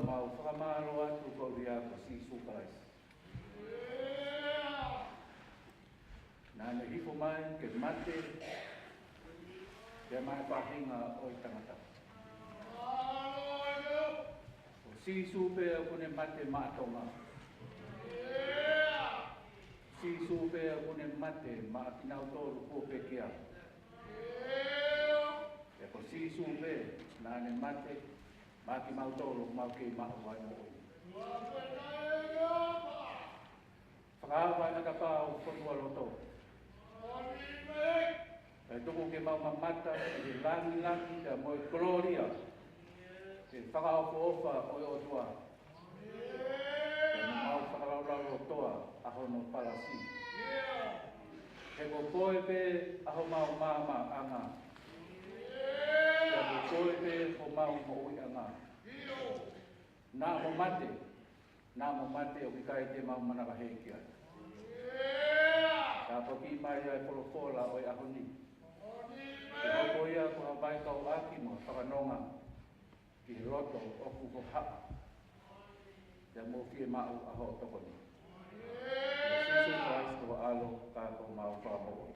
mau whakamaro atu ko ria ko si sukarais. Nāne hifo mai ke mate ke mai pahinga o i tangata. O si supe o kune mate maatonga. Si supe o kune mate maatinau toru ko pekia. E ko si supe nāne mate maki mau toro mau ke mau vai mo. Whakawai na ka pāo whanua loto. E tuku ke mau mamata e langi ka mo i gloria. E whakao ko ofa o i otua. E mau whakaraulau lotoa aho no palasi. E ko koe pe aho mau mama anga. E ko koe pe ho mau mo ui anga. Nā mo mate o ki kai te mau manaka heikia. Ka poki mai ai polofola o i ahoni. E hoko ia ko hapai kau aki mo whakanonga ki roto o kuko haa. Ia mo fie mau aho tokoni. Ia sisu Christ ko alo ka ko mau whamoa.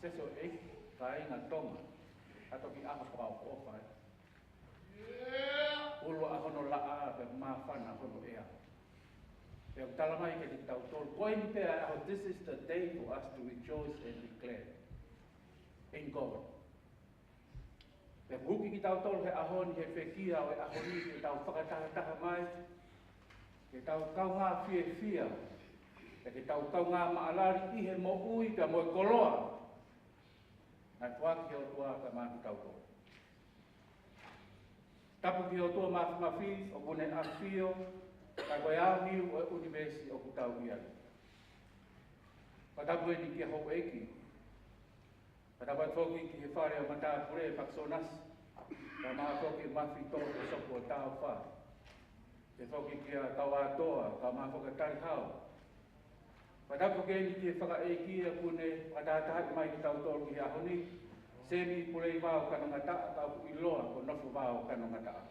Seso e ka inga tonga. Ato ki aha kau kofai. Ulo ahono laa pe mawhana ahono ea. Pe o talamai ke te tau tolu. Koe ni pea aho, this is the day for us to rejoice and declare in God. Pe huki ki tau tolu he ahoni he whekia o e ahoni ke tau whakataha mai. Ke tau kau ngā fia. Ke tau kau ngā maalari ihe mo ui ka mo e koloa. Nai tuaki o tua ka māki tau tolu. Tapu ki o tua mawhimawhi o kune awhio, ka koe au niu o universi o kutau iari. Ka tapu e ni ki hou eki. Ka tapu e toki ki he whare o mata pure paksonas. Ka maa toki mawhi tō o sopo o tāo wha. Ke toki ki a tau atoa, ka maa whakatari hao. Ka tapu ke ni ki he whaka eki a kune a tātahat mai ki tau tōru ki ahoni. Semi Puleivai o Kanongataa ka ku iloa ko nofu vai o Kanongataa.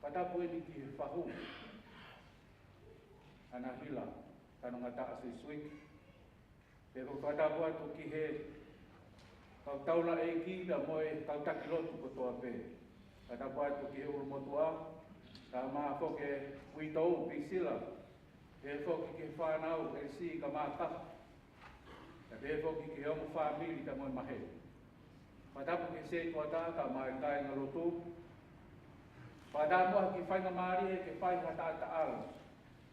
Patapu e ni ki whahu. Ana hila Kanongataa sui. Pero patapu atu ki he kau taula e ki da moe kau takilotu ko toa pe. Patapu atu ki he urumotua. Ka maa foke uitou pisila. E foke ki whanau e si ka maa kaha. E foke ki he omu whamiri ka moe mahe. Patapu ke se tuata ka mai kai na lotu. Patapu ki whainga maari e ke whainga taala.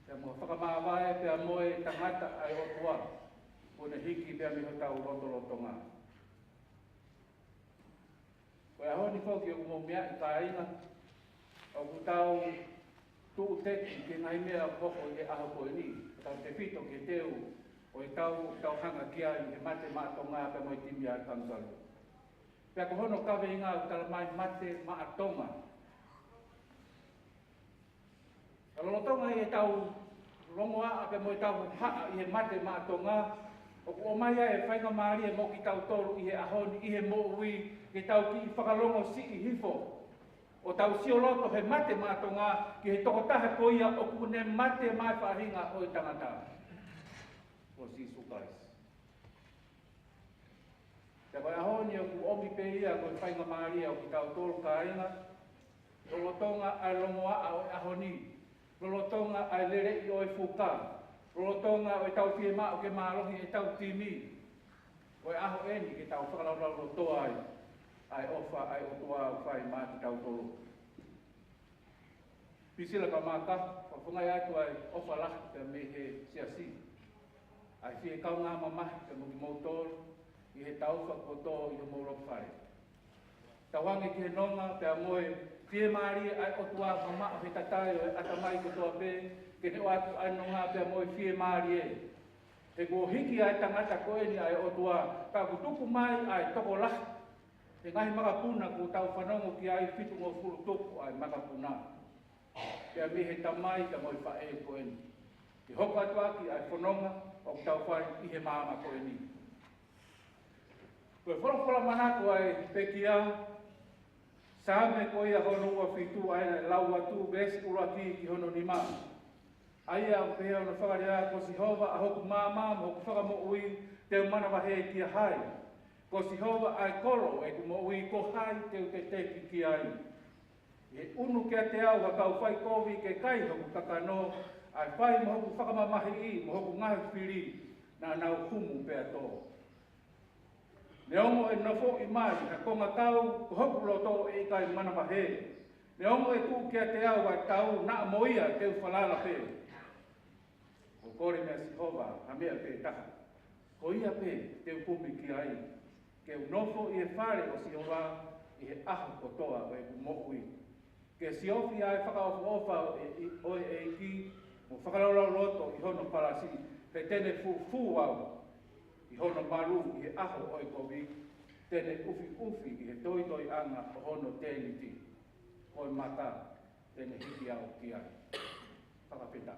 Te mo Fakamavae pe moe tangata ai o tua. Kone hiki pe mi hotau loto ngā. Koe ahoni whoki o kumo mea i ka inga. O kutau tuu teki ke ngai mea koko i e aho koe ni. Tau te whito ke teu o i tau hanga kia i he mate maato ngā pe moe timi a tangalu. Pea ko hono kawe inga o talamai mate maatonga. Ka lolotonga i e tau rongoa a pe moe tau haa i he mate maatonga. O ku o mai e whainga maari e mo ki tau toru i he ahoni, i he mo ui, ke tau ki whakalongo si i hifo. O tau sioloto he mate maatonga ki he tokotaha koia o ku ne mate mai whahinga o i tangata. O si sukais. Te koe ahoni o ku omi pe ia koe whainga maari o ki tau toru ka inga. Lolotonga ai longoa o ahoni. Lolotonga ai lere i o e fuka. Lolotonga o e tau fie maa o ke maarohi e tau timi. Koe aho eni ke tau whakaraulau lotoa ai. Ai ofa ai otoa o whai maa ki tau toru. Pisila ka maka, whapungai atu ai ofa lahi te me he Siasi. Ai fie kau ngā mamahi te muki moutoru. I he tau whakoto i he Lotofaleia. Tawange ki he nonga, pia moe fie maari ai otua mama o he tatai o e atamai kotoa pe, ke ne o atu ai nonga pia moe fie maari e. He ko hiki ai tangata ko eni ai otua, ka kutuku mai ai toko lahi. He ngahi makapuna ku tau whanongo ki ai fitu ngō furu tuku ai makapuna. Pia mi he tamai ka moe whae ko eni. He hoko atu aki ai whanonga o tau whai i he maama ko eni. Koe wholofola manako ai pekia, same ko ia hono ua fitu aina lau atu besi ula ki hono ni maa. Aia o pēo na whakarea ko si hova a hoku māma mo hoku whaka mo ui te mana wahe ki a hai. Ko si hova ai kolo e ku mo ui ko hai te te teki ki ai. E unu kia te au ha kau whai kovi ke kai hoku kakano ai whai mo hoku whakamamahi i mo hoku ngahi whiri na nau humu pēa tō. Ne ongo e nofo i mai ha konga tau ko hoku loto e kai mana wahe. Ne ongo e ku kia te au ai tau na moia te whalala pēo. O kore mea si hova, ha mea pē taha. Ko ia pē, te upumi ki ai. Ke unofo i e whare o si hova, i he aho kotoa o e kumokui. Ke si ofi ai whakaofu ofa o e ki, mo whakaraulau loto i hono parasi, pe tene fu au, i hono maru i he aho o e kovi, tene ufi i he toi anga o hono teniti. Ko e mata, tene hiki au ki ai. Whakapeta.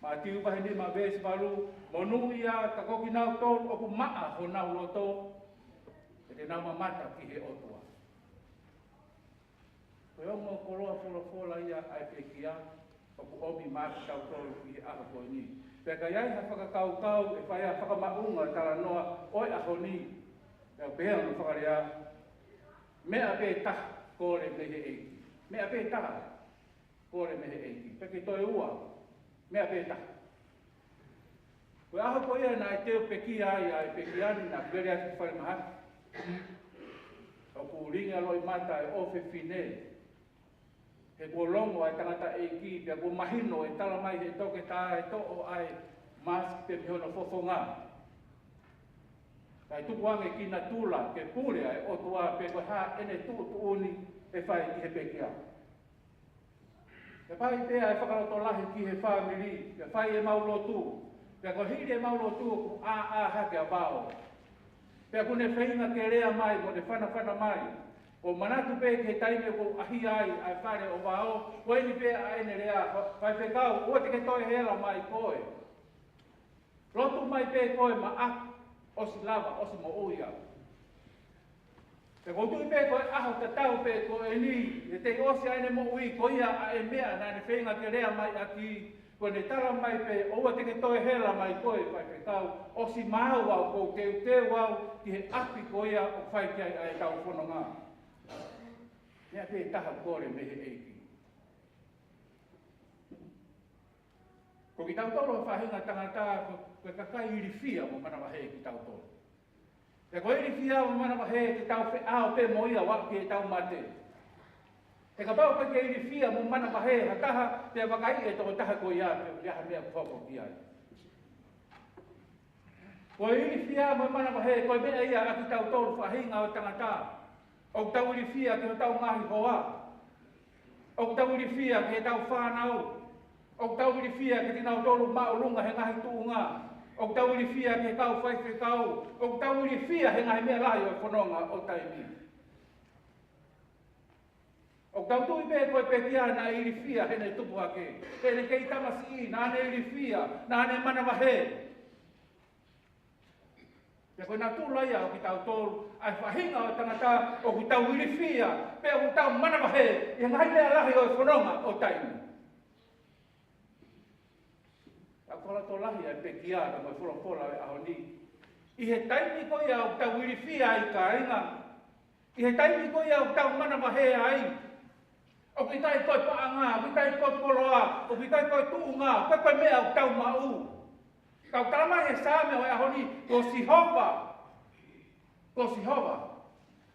Ma tiu pahe ni ma vesi paru, mo nui ia ka koki nau tō o ku maa ho nau loto, e te nau mamata ki he otua. Koe ongo koroa fola ia ai pekia, o ku omi maa ki tau tō ki he aho koe ni. Peka iai ha whakakau e whaia whakamaunga tala noa oi aho ni, e pēa no whakarea, mea pē taha kore mehe eiki. Mea pē taha kore mehe eiki. Peke toi ua. Mea pēta. Koe aho ko ia nā e teo pekia ai pekia ni nā kwere ati whare maha. O ku ringa loi mata e ofe fine. He kua longo ai tangata e ki, pia kua mahino e tala mai he toke tā e to'o ai mask pe mihono fofonga. Kai tuku ange ki na tula ke pule ai o tua pe koe ha ene tuuni e whai ki he pekia. Ke pai pēa e whakaroto lahi ki he whamiri, ke whai e maulotu, ke ko hiri e maulotu ku a hake a bao. Pea kune whainga ke rea mai, mo ne whana mai, o manatu pē ke taime ko ahi ai whare o bao, koe ni pēa a ene rea, whai whekau, o te ke toi hela mai koe. Rotu mai pē koe ma ak, osi lava, osi mo uia. Te koutui pē koe aho te tau pē koe ni, e te osi aine mo ui koia a e mea nā ne whenga ke rea mai aki, koe ne tala mai pē, oua te ke toi hela mai koe, whai whekau, osi mau au kou teu au, ki he api koia o whai ki ai ai tau whanonga. Nea pē taha kore mehe eiki. Ko ki tau tolo whahinga tangata, koe kakai iri fia mo mana wahe ki tau tolo. Te koe iri fia o mana wahe te tau ao pe moia wak ki e tau mate. Te ka pau ke iri fia mo mana wahe ha taha te wakai e toko taha koe ia te ha mea koko ki ai. Koe iri fia mo mana wahe koe mea ia aki tau tolu whahinga o tangata. O tau iri fia ki o tau ngahi hoa. O tau iri fia ki e tau whanau. O tau iri fia ki te nau tolu maulunga he ngahi tuunga. O tau iri fia ke kau whaife kau, o tau iri fia he ngai mea lai o whanonga o taimi. O tau tui pē koe pekia nā iri fia he nei tupu ake, he ne kei tamasi i, nā ne iri fia, nā ne mana wahe. Te koe nā tūlaia o ki tau tōru, ai whahinga o tangata o ki tau iri fia, pē o ki tau mana wahe, he ngai mea lai o whanonga o taimi. Kola tō lahi ai pekia ka mai wholofola e aho ni. I he taimi ko ia o tau iri fia ai ka inga. I he taimi ko ia o tau mana wahe ai. O ki tai koe paanga, o ki tai koe koloa, o ki tai koe tuunga, koe mea o tau mau. Kau talamai he sāme o e aho ni, ko si hova. Ko si hova.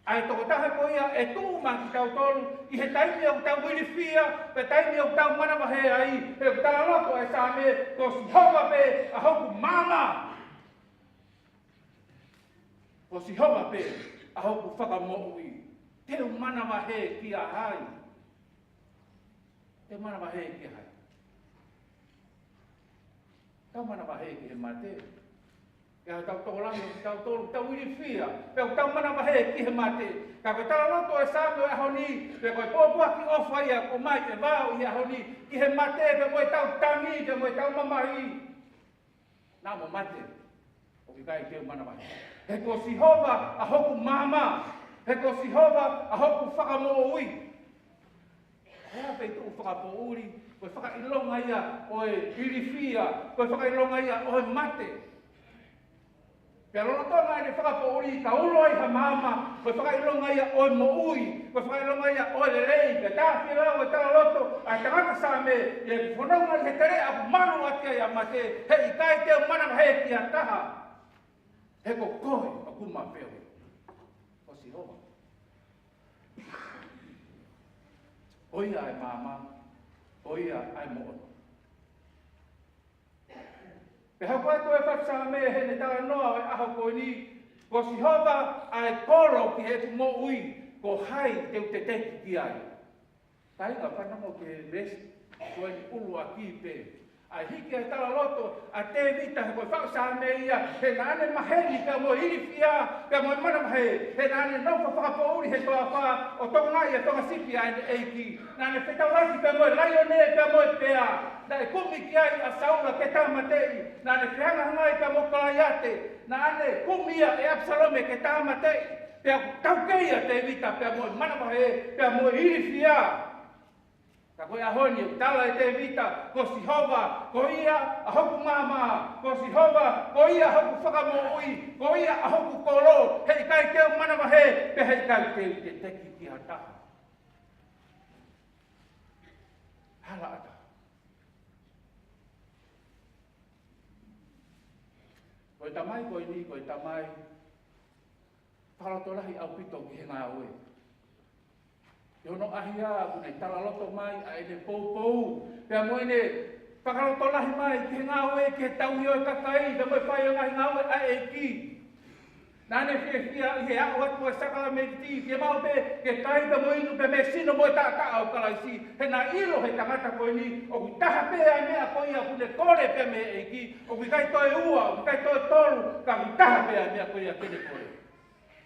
Ai toko taha ko ia e tūma ki tau tolu, i he taimi o tau wiri fia, pe taimi o tau mana wahe ai, e o tala loko e sāme, ko si hova pe a hoku mama. Ko si hova pe a hoku whakamoui, te o mana wahe ki a hai. Te mana wahe ki a hai. Tau mana wahe ki he mate. Ka tau tolangi o tau tolu, tau iri fia, pe o tau mana wahe ki he mate. Ka koe tala loto e sāme o e aho ni, pe koe pōpua ki ofa ia, ko mai te vāo i aho ni, ki he mate, pe moe tau tangi, pe moe tau mamahi. Nā mo mate, o I kai te mana mai. He ko Sihova a hoku mama. He ko Sihova a hoku whakamoa ui. Hea pei tu whakapo uri. Koe whakailonga ia o e irifia. Koe whakailonga ia o e mate. Pea rono tōna e whakapo uri ka ulo i ha mama. Koe whakailonga ia o e mo ui. Koe whakailonga ia o e lelei. Pea tāwhi rau e tala loto. Ai tangata sa me. E whanonga he tere a manu atia ia mate. He i kai teo mana he ki a taha. He ko koe a kuma peo. Ko Sihova. Oia ai mama. Oia ai mo'ono. Pe hau atu e whatsa me he ne tala noa e aho koe ni. Ko Sihova ai koro ki he tu mo ui. Ko hai teu te teki ki ai. Tainga whanamo ke resi. Koe ni ulu a ki pe. Ai hiki ai tala loto a te vita he koe whakasa me ia. He nane maheni ka mo irifia. Ka mo mana mahe. He nane naufa whakapo uri he toa wha. O tonga ia tonga sipi ai ne eiki. Nane whetau raki ka mo laione ka mo pea. Nane kumi ki ai a saula ke tamatei. Nane whihanga hangai ka mo kalaiate. Nane kumi ia e Absalome ke tamatei. Pea taukeia te vita pea mo mana mahe. Pea mo irifia. Ka koe ahoni, tala e te vita, ko Sihova, ko ia a hoku mama, ko Sihova, ko ia a hoku whakamo ui, ko ia a hoku koro, hei kai teo manama he, pe hei kai teo te teki ki a taha. Hala ata. Koe tamai koe ni, koe tamai, whalatolahi au pito ki he ngā oe. Yo no ahia ku nei tala loto mai a ene pou. Pea mo ene whakaloto lahi mai ke ngā oe ke tau hio e kakai. Pea mo e whai o ngahi ngā oe a e ki. Nane whia i he ako atu e sakala me ti. Ke mau pe ke kai pea mo inu pe me sino mo e tā au kalaisi. He nā ilo he tangata koe ni. O ku taha pea e mea koe ia ku ne kore pea me e ki. O ku kai toe ua, o ku kai toe tolu. Ka ku taha pea e mea koe ia kene koe.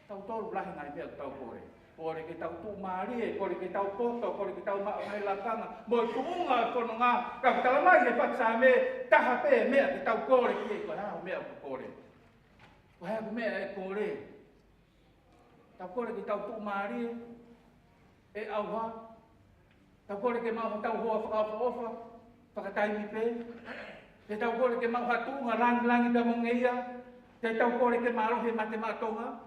Tau tolu lahi ngai mea tau koe. Kore ke tau tu marie, kore ke tau poto, kore ke tau maa ngai lakanga. Mo i kuunga e kono ngā. Ka kutala mai e whatsa me, taha pe mea ke tau kore ki e. Ko hea mea ku kore. Ko hea ku mea e kore. Tau kore ke tau tu marie, e auha. Tau kore ke mau tau hoa whakaofa, whakataimi pe. Te tau kore ke mau hatunga, langi da mongeia. Te tau kore ke marohe mate matonga.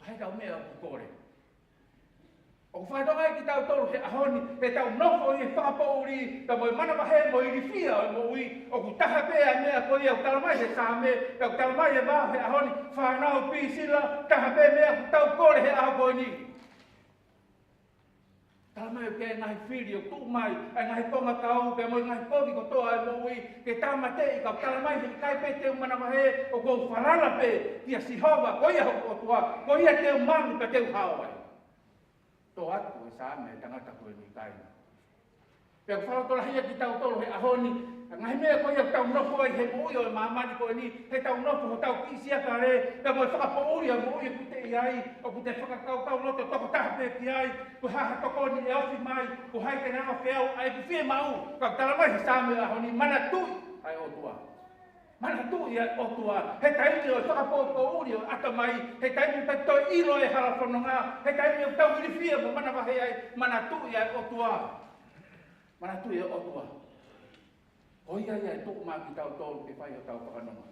Hei tau mea ku kore. O whaetonga e ki tau tolu he ahoni, he tau nofo i e whakapo uri, ka mo i mana wahe mo i rifia o mo ui, o ku taha pea mea ko ia, o talamai he sa me, ka ku talamai he wā he ahoni, whanau pi sila, taha pea mea ku tau kore he aho koe ni. Talamai o ke ngahi whiri o tu mai, ai ngahi konga kau, pea mo i ngahi kovi ko toa e mo ui, ke tamatei, ka talamai he kai pe teo mana wahe, o kou wharana pe, kia Sihova, ko ia hoko o tua, ko ia teo manu ka teo hawai. Tō atu e sa me tangata koe ni kaina. Pea whalotola hia ki tau tolo he ahoni, ngahi mea ko ia tau nofo ai he mo ui o e mamani koe ni, he tau nofo ho tau kisia ka re, pea mo e whakapo uri a mo ui kute i ai, o kute whakakau tau loto toko taha pe ki ai, ku haha toko ni e ofi mai, ku hai te nama whiau, ai ku whie mau, ka talamai he sa me ahoni, mana tui, ai o tua. Mana tu ia o tua, he taimi o whakapo uri o ata mai, he taimi tai toi ilo e hala whanonga, he taimi o tau irifia mo mana wahe ai, mana tu ia o tua. Mana tu ia o tua. O ia ia e tuku maa ki tau tolu ke whai o tau whakanonga.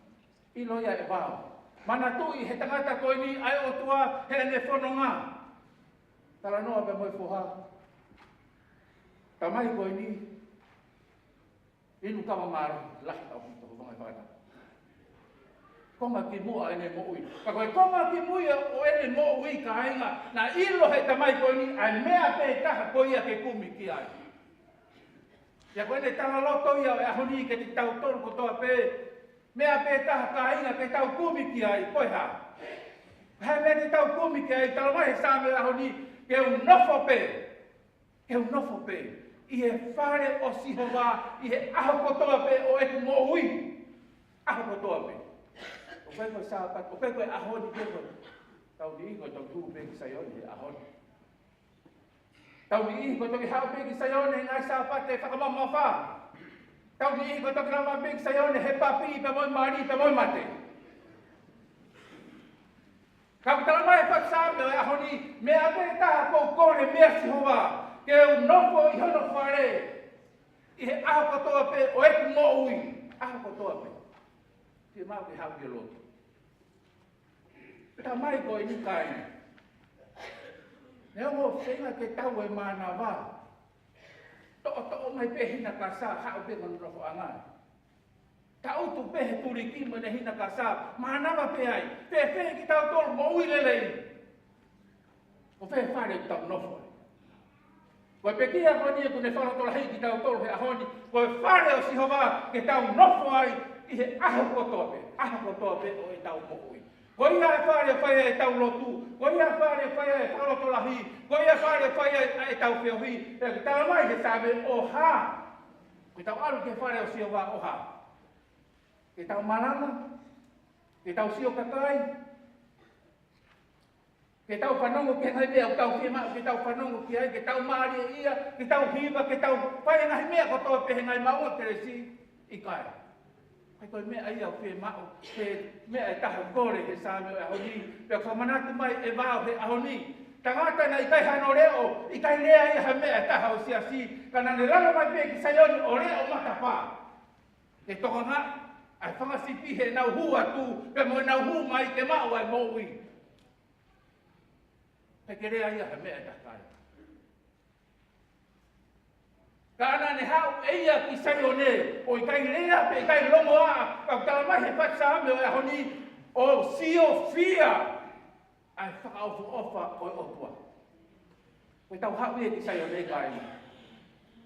Ilo ia e wao. Mana tu i he tangata koe ni ai o tua, he ane whanonga. Tala noa pe moi fuha. Tamai koe ni, inu kama maro, lahi au hito ho vangai whaata. Konga ki mua ene mo ui. Ka koe konga ki mua o ene mo ui ka ainga. Na ilo he tamai koe ni, ai mea pe taha koe ia ke kumi ki ai. Ia koe ne tala loto ia e ahoni ke te tau tolu ko toa pe. Mea pe taha ka ainga ke tau kumi ki ai. Koe ha. Hai mea te tau kumi ki ai. Tala mai he sa me ahoni ke un nofo pe. Ke un nofo pe. I he whare o Sihova. I he aho ko toa pe o eku mo ui. Aho ko toa pe. O koe koe sāpat, o koe koe ahoni koe. Tau ni iho tau tuu pe ki sayone ahoni. Tau ni iho toki hao pe ki sayone ngai sāpat e whakamama wha. Tau ni ko to grama big sayo ne he papi pe moi mari pe moi mate. Kau tala mai pa sa me ahoni me ape ta ko kore me si hova ke u nofo I hono fare I he aho katoa pe o e mo ui aho katoa pe te mau ke hau ke loto ta mai ko I ni kai ne mo senga ke tau e mana wa to mai pe hina ka sa hau pe no nofo anga ta utu pe he puriki mo ne hina ka sa mana wa pe ai pe ki tau tol mo ui lele o fe fare tau nofo ko pe kia ko ni ko ne falo tola hei ki tau tol he ahoni ko fare o si hova ke tau nofo ai I he aho ko pe o e tau mo ui ko ia fare fai e tau lotu ko ia fare fai e falo tola hi ko ia fare fai e tau feo hi e tau mai ke sabe o ha ko tau alu ke fare o si hova o ha ke tau Malanga ke tau sio kakai ke tau whanongo ke ngai mea o tau whima ke tau whanongo ki ai ke tau maari ia ke tau hiva ke tau whae ngai mea ko toa pehe ngai maua teresi I kai kai koe mea ia o whima o ke mea e taha kore he sāme o ahoni pia whamanatu mai e vāo he ahoni tangata na I kai hano reo I kai rea ia ha mea e taha o siasi kana ne rano mai pia ki sayoni o reo matapā ke toko ngā ai whangasipi he nau hua tu pe mo nau hu mai ke mau ai moui Peke rea ia ha mea takai. Kāna ne hau eia ki sayo ne, o I kai rea pe I kai longo a, kau tala mai he patsa ame o ahoni, o sio fia, ai whakaofu ofa o otua. Koe tau hau ia ki sayo ne kai.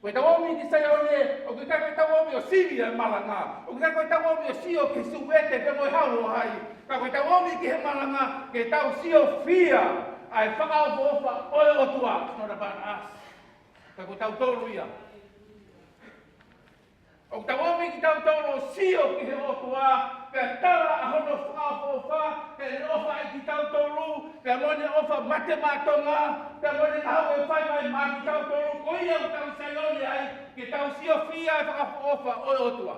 Koe tau omi ki sayo ne, o kai tau omi o siri e Malanga, o kai tau omi o sio ki suwete pe moi hau o hai, koe tau omi ki he Malanga, ke tau sio fia, ai whakaofu ofa oe otua, it's not about us. Ka ko tau tolu ia. O tau omi ki tau tolu sio ki he otua, ka tala ahono whakaofu ofa, ka ofa I ki tau tolu, ka mone ofa mate matonga, ka mone hau e whai mai ma ki tau tolu, ko ia o tau sayone ai, ki tau sio fia e whakaofu ofa oe otua.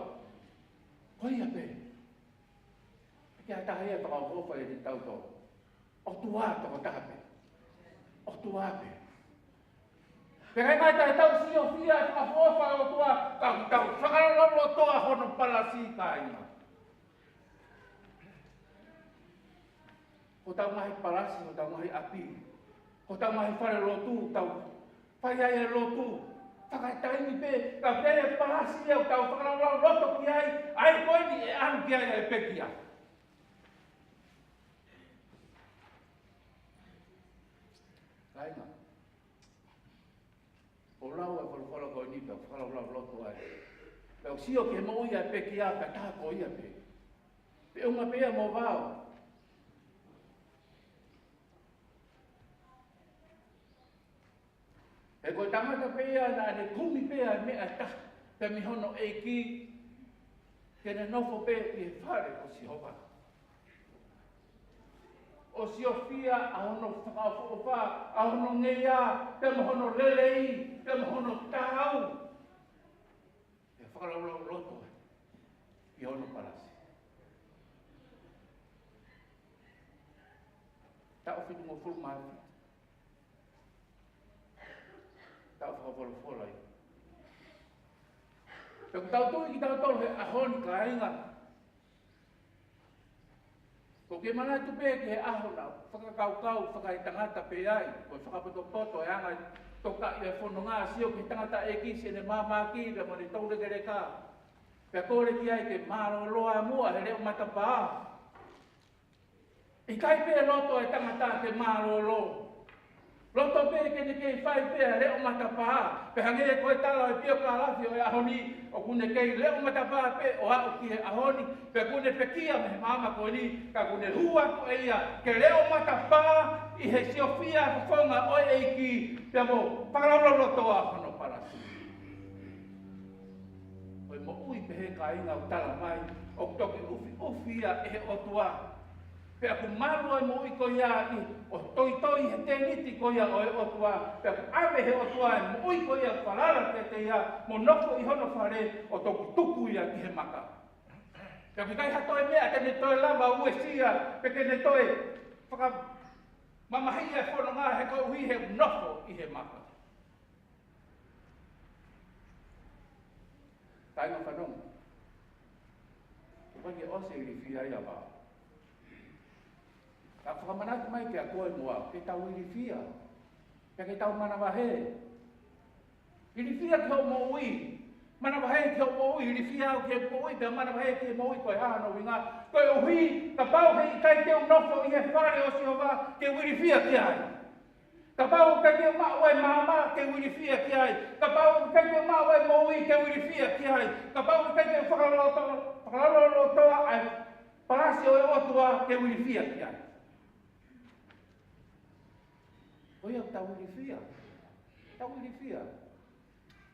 Ko ia pe. Ki a taha ia whakaofu ofa e ki tau tolu. O tua toko tape. O tua pe. Pera ngai tai tau sio fia ka fofa o tua tau whakarolo toa hono palasi kainga. O tau mahi palasi, o tau mahi api. O tau mahi whare lotu, tau whaiai lotu. Whakataini pe, ka pere palasi o tau whakarolo loto ki ai koini e anu ki ai e pekia. Kainga. O lau e whalawhala koe ni pia, whalaula loto ai. Pea o sio ke mo ia pe ki a, ka taha ko ia pe. Pe unga pea mo vau. E koe tangata pea na ane kumi pea mea taha, pe mihono e ki, ke ne nofo pe i e whare o si hopa. O si o fia a hono whakawha o wha, a hono ngeia, te mohono lelei, te mohono tau. E whakalaula o loto i hono palasi. Ta o whitu mo fulu mahi. Ta o whakawhala wholai. Te ku tau tui ki tau tolu he a honi ka inga. Ko ke mana tu pe ke aho na whakakau, whakaitangata pe ai, ko whakapoto e anga toka i e whono ngā sio ki tangata e kisi ne māmā ki re mo ni taure kere ka. Pea kore ki ai ke māro loa mua he reo matapā. I kai pe loto e tangata ke māro lo. Loto pe ke ne kei whai pe reo matapā. Pe hange e koe tala e pio ka lafi o e ahoni, o kune kei reo matapā pe o au ki he ahoni. Pe kune pe kia me mama ko ni, ka kune hua ko e ia, ke reo matapā I he siofia whakonga o e ki, pe mo whakaraulau lotoa hono parasi. Oi mo ui pe he ka inga o tala mai, o toki ufia e he otua. Pe aku malu ai mo iko ia I o toi he te niti ko ia o e otua. Pe aku ave he otua e mo iko ia whalala te ia mo noko I hono whare o toku tuku ia ki he maka. Pe aku kai hatoe mea te ne toe lava ue sia pe ke ne toe whaka mamahia e whono ngā he kau hui he noko I he maka. Tainga whanonga. Whange ose I whia ia wā. Ka whakamanaki mai ke a koe mua, ke tau I whia. Ke tau manawahe. I whia ke o mo ui. Manawahe ke o mo ui. I whia ke mo ui. Pe manawahe ke mo ui koe hano I ngā. Koe o hui, ka pau hei kai te unofo I he whare o si o wā, ke ui whia ke ai. Ka pau kai te maua e māma, ke ui whia ke ai. Ka pau kai te maua e mo ui, ke ui whia ke ai. Ka pau kai te whakalolotoa ai. Parasi o e otua, ke ui whia ke ai. Oi au tau ui whia. Tau ui whia.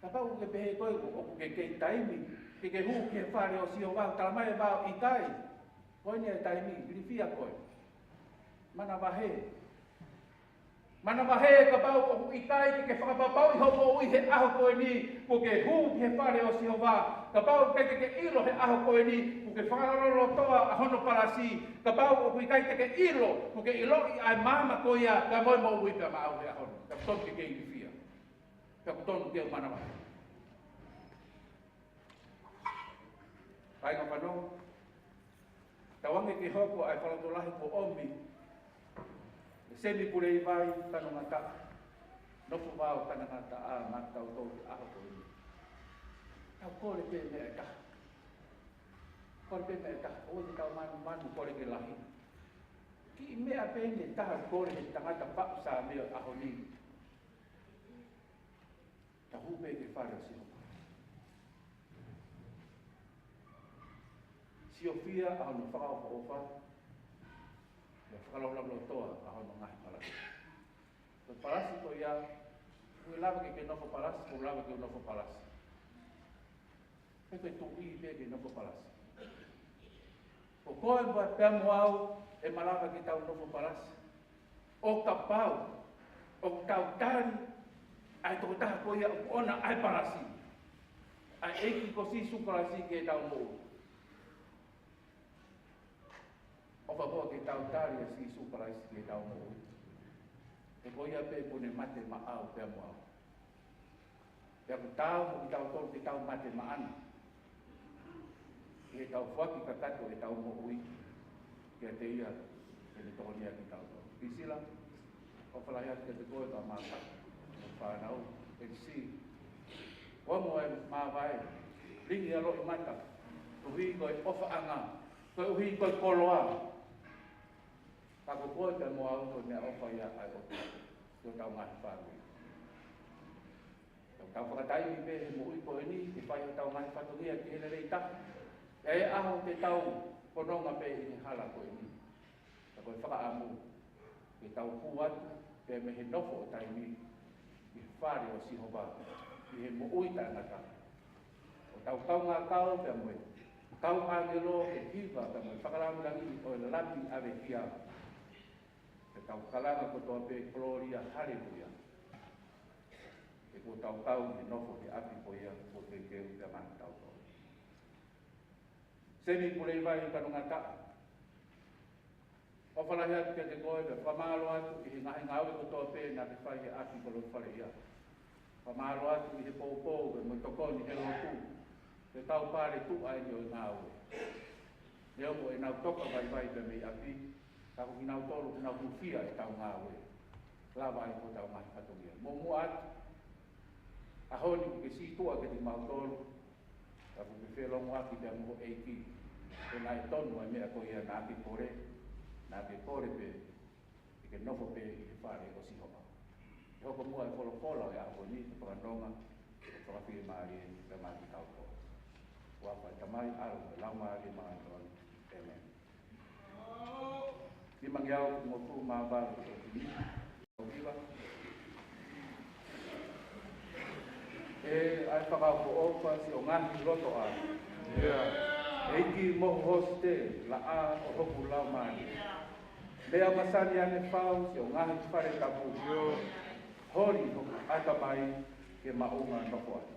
Ka pau ke pehe koe o ke kei taimi. Ke hu ke whare o si o wā, talamai e wā I tai. Koe ni e taimi, ui whia koe. Mana wahe. Mana wahe ka pau o I tai ke whakapapau I hopo ui he aho koe ni. Ko ke hu ke whare o si o wā. Ka pau ke ilo he aho koe ni. Ko ke whakarolo toa a hono parasi. Ka pau o kui kai ke ilo. Ko ke ilo I ai mama ko ia. Ka moi mo ui ka maau he ahono. Ka ton ke kei whia. Ka ton ke mana wahe. Kai ngā whanonga. Tawange ke hoko ai whalatolahi ko omi. Semi Puleivai, Kanongataa. Nofo wao Kanongataa, matau tau te aho ko ini. Tau kore pe mea ka. Kore pe mea ka. O te tau manu kore ke lahi. Ki mea pe ne taha kore he tangata paksa mea aho ni. Ta hupe ke whare si hoka. Si o fia aho no whakao ka ofa. Kalau lam lotoa ahon mengah palasi. Palasi ko ia, ko lava ke novo palasi, ko lava ke novo palasi. Pepe tu I ke novo palasi. Ko koe ba pemo au e malava ke tau novo palasi. O kapau, o tau tari, ai to taha ko ia ona ai palasi. Ai eki ko si su palasi ke tau mo. O whapoa ke tau tari a si suparaisi ke tau mo. E ko ia pe pune mate ma au pe mo au. Pe aku tau mo ki tau tolu ke tau mate ma ana. Ke tau whaki kakato e tau mo ui. Ke te ia ke le tohonia ki tau tolu. Pisila, o whalahia ke te koe ka mata. O whanau, e si. Wamu e mawai, ringi alo I mata. Uhi koe ofa anga. Koe uhi koe koloa. Kako koe te mo au ko mea ofa ia ai o ko tau ngahi whanui. Tau whakatai mi pe he mo ui koe ni, te whai o tau ngahi whanungia ki hele rei tahi. E aho te tau pononga pe I hala koe ni. Ta koe whakaamu, ke tau pu atu, pe me he nofo o tai ni, I whare o si hoba, I he mo ui ta ngata. O tau kau ngā kau pe moe, kau angelo e hiva pe moe, whakaramu langi o e lampi ave kia. Tau kalanga ko toa pe gloria haleluya. E ko tau kau ni nofo te api ko ia ko te keu te man tau tau. Semi Puleivai Kanongataa. O whalahia ke te koe pe whamalo atu I he ngahi ngāwe ko toa pe na te whai he api ko Lotofaleia. Whamalo atu I he pou pe mo tokoni he lotu. Te tau pare tu ai ni o ngāwe. Leo mo e nau toka vai pe mei api. Kako kinau tolu, kinau kufia e tau ngāwe. Lava ai ko tau ngahi patungia. Mo mua atu. Ahoni ku ke situa ke te mau tolu. Kako ke whelongo aki te amuho eiki. E nai tonu ai mea ko ia nāpi kore. Nāpi kore pe. E ke nofo pe I te whare o si hoka. E hoko mua e wholo e ahoni. Te whakandonga. E whakawhiri maari e te maki tau tolu. Wapa e tamai aru e lau maari maari tolu. Amen. Di mangyao mo fu mabalo o tini o viva e ai whakao ko opa si o ngahi loto a e iki mo hoste la a o hoku lau mani Lea masani ane whau si o ngahi whare tapu. Hori no ata mai ke maunga noko ane.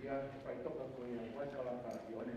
ia whaitoka ko ia waikalaka i one